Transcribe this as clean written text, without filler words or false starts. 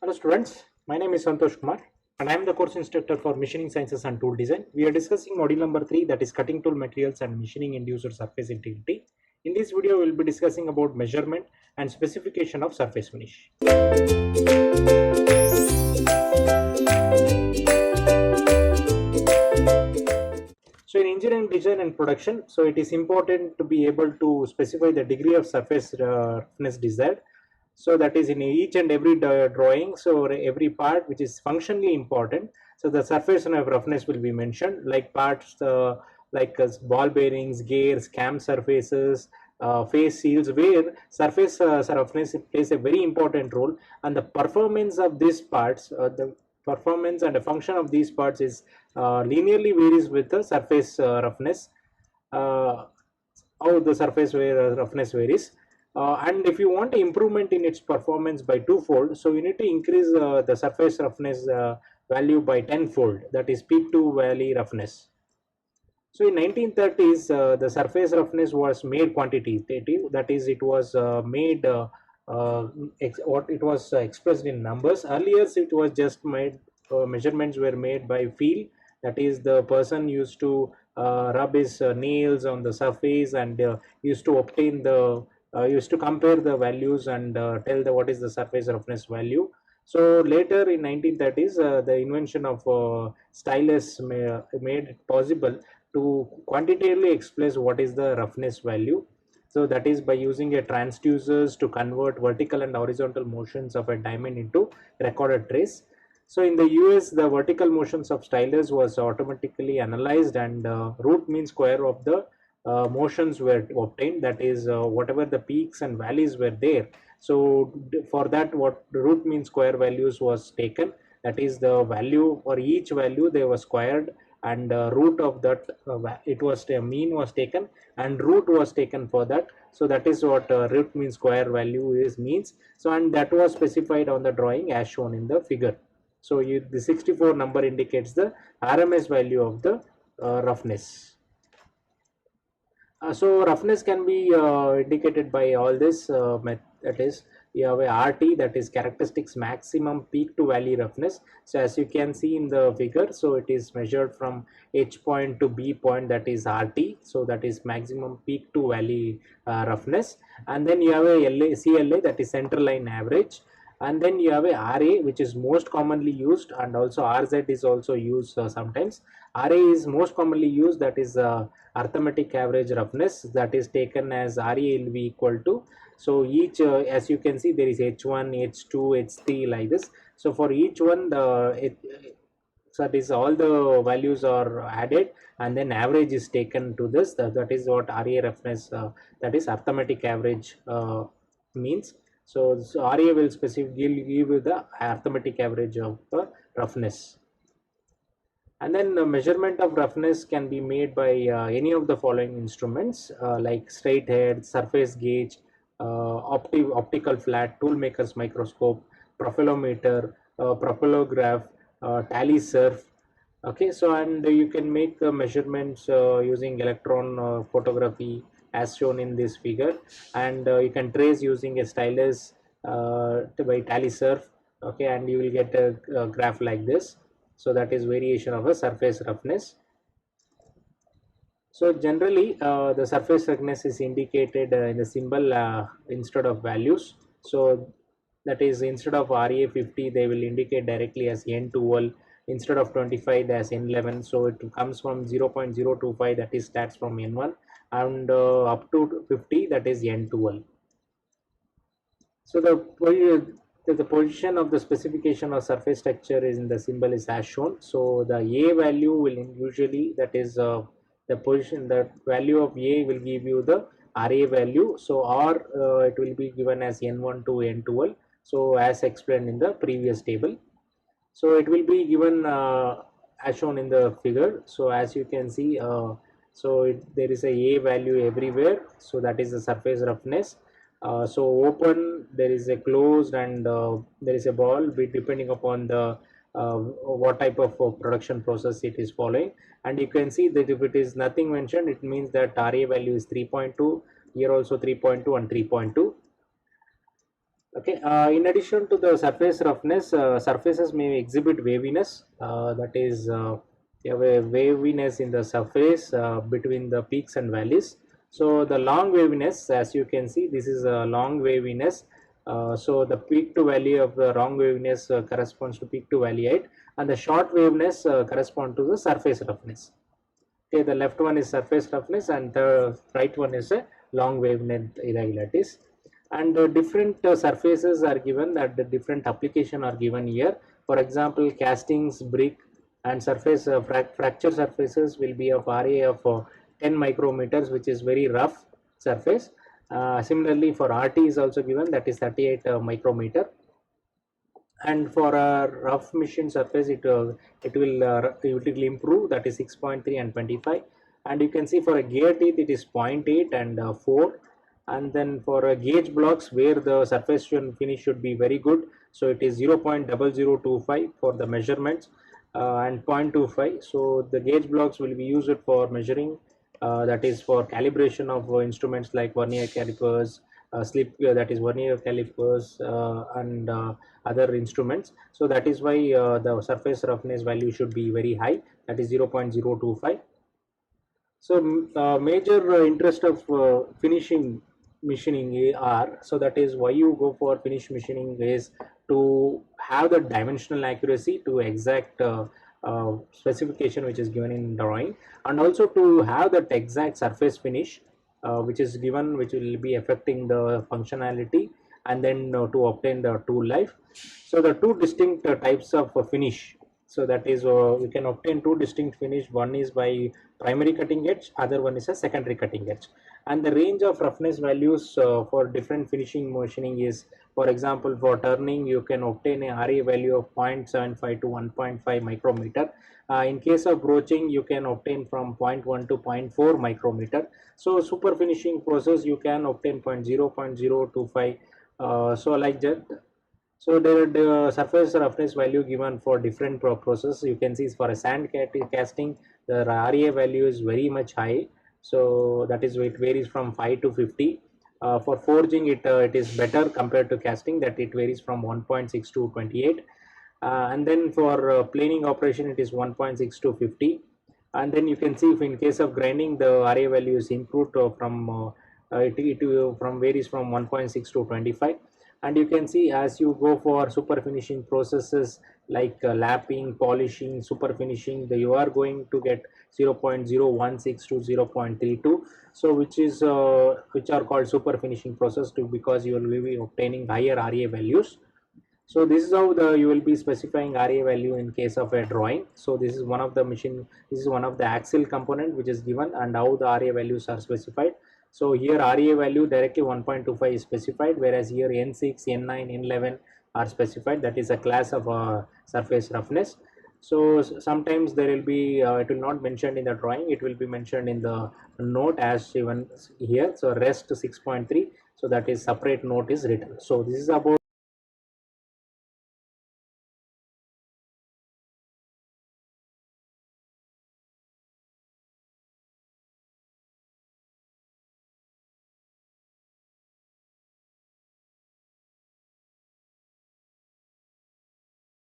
Hello students, my name is Santosh Kumar and I am the course instructor for Machining Sciences and Tool Design. We are discussing module number 3, that is cutting tool materials and machining induced surface integrity. In this video, we will be discussing about measurement and specification of surface finish. So in engineering design and production, so it is important to be able to specify the degree of surface roughness desired. So that is in each and every drawing, so every part which is functionally important, so the surface roughness will be mentioned, like parts like ball bearings, gears, cam surfaces, face seals, where surface roughness plays a very important role, and the performance of these parts, the performance and the function of these parts is linearly varies with the surface roughness, how the surface roughness varies. And if you want improvement in its performance by twofold, so you need to increase the surface roughness value by tenfold, that is peak to valley roughness. So in 1930s, the surface roughness was made quantitative, that is, it was made what it was expressed in numbers. Earlier, it was just made measurements were made by feel, that is, the person used to rub his nails on the surface and used to obtain the used to compare the values and tell the what is the surface roughness value. So later in 1930s, the invention of stylus made it possible to quantitatively express what is the roughness value. So that is by using a transducers to convert vertical and horizontal motions of a diamond into recorded trace. So in the US, the vertical motions of stylus was automatically analyzed, and root mean square of the motions were obtained, that is whatever the peaks and valleys were there. So for that, what root mean square values was taken, that is the value for each value they were squared, and root of that it was mean was taken and root was taken for that. So that is what root mean square value is means. So and that was specified on the drawing as shown in the figure. So the 64 number indicates the RMS value of the roughness. So roughness can be indicated by all this that is, you have a RT, that is characteristics maximum peak to valley roughness. So as you can see in the figure, so it is measured from H point to B point, that is RT, so that is maximum peak to valley roughness. And then you have a CLA, that is center line average, and then you have a RA, which is most commonly used, and also RZ is also used sometimes. RA is most commonly used, that is arithmetic average roughness, that is taken as RA will be equal to, so each as you can see, there is H1, H2, H3 like this. So for each one, so that is all the values are added and then average is taken to this. That is what RA roughness, that is arithmetic average means. So RA will specifically give you the arithmetic average of the roughness. And then the measurement of roughness can be made by any of the following instruments, like straight head, surface gauge, optical flat, tool maker's microscope, profilometer, propylograph, tally surf. Okay, so and you can make measurements using electron photography as shown in this figure, and you can trace using a stylus by tally surf. Okay, and you will get a graph like this. So that is variation of a surface roughness. So generally the surface roughness is indicated in the symbol instead of values. So that is, instead of RA50 they will indicate directly as N12, instead of 25 as N11. So it comes from 0.025, that is starts from N1, and up to 50, that is N12. So the position of the specification of surface structure is in the symbol is as shown. So the A value will usually, that is the position, the value of A will give you the RA value. So R it will be given as N1 to N12. So as explained in the previous table. So it will be given as shown in the figure. So as you can see, there is a value everywhere. So that is the surface roughness. So open, there is a closed, and there is a ball, depending upon the what type of production process it is following. And you can see that if it is nothing mentioned, it means that RA value is 3.2, here also 3.2 and 3.2. Okay, in addition to the surface roughness, surfaces may exhibit waviness, that is, you have a waviness in the surface between the peaks and valleys. So the long waviness, as you can see, this is a long waviness. So the peak to valley of the long waviness corresponds to peak to valley height, and the short waviness correspond to the surface roughness. Okay, the left one is surface roughness and the right one is a long wavelength irregularities. And different surfaces are given, that the different application are given here. For example, castings, brick and surface fracture surfaces will be of RA of 10 micrometers, which is very rough surface. Similarly, for RT is also given, that is 38 micrometer. And for a rough machine surface, it will improve, that is 6.3 and 25. And you can see for a gear teeth it is 0.8 and 4. And then for a gauge blocks where the surface finish should be very good, so it is 0.0025 for the measurements, and 0.25. So the gauge blocks will be used for measuring, that is for calibration of instruments like vernier calipers, slip, that is vernier calipers, and other instruments. So that is why the surface roughness value should be very high, that is 0.025. So major interest of finishing machining are, so that is why you go for finish machining is to have the dimensional accuracy to exact specification which is given in drawing, and also to have that exact surface finish which is given, which will be affecting the functionality, and then to obtain the tool life. So the two distinct types of finish, so that is we can obtain two distinct finish. One is by primary cutting edge, other one is a secondary cutting edge. And the range of roughness values for different finishing machining is, for example, for turning you can obtain a RA value of 0.75 to 1.5 micrometer. In case of broaching you can obtain from zero point 0.1 to zero point 0.4 micrometer. So super finishing process you can obtain 0.025, so like that. So the surface roughness value given for different process, you can see for a sand casting the RA value is very much high. So that is, it varies from 5 to 50. For forging it is better compared to casting, that it varies from 1.6 to 28. And then for planing operation it is 1.6 to 50. And then you can see if in case of grinding the RA value is improved from from varies from 1.6 to 25. And you can see as you go for super finishing processes like lapping, polishing, super finishing, you are going to get 0.016 to 0.32. So which are called super finishing process too, because you will be obtaining higher RA values. So this is how you will be specifying RA value in case of a drawing. So this is one of the this is one of the axial component which is given, and how the RA values are specified. So here RA value directly 1.25 is specified, whereas here N6, N9, N11 are specified. That is a class of surface roughness. So sometimes there will be it will not mentioned in the drawing, it will be mentioned in the note as even here. So rest 6.3, so that is separate note is written. So this is about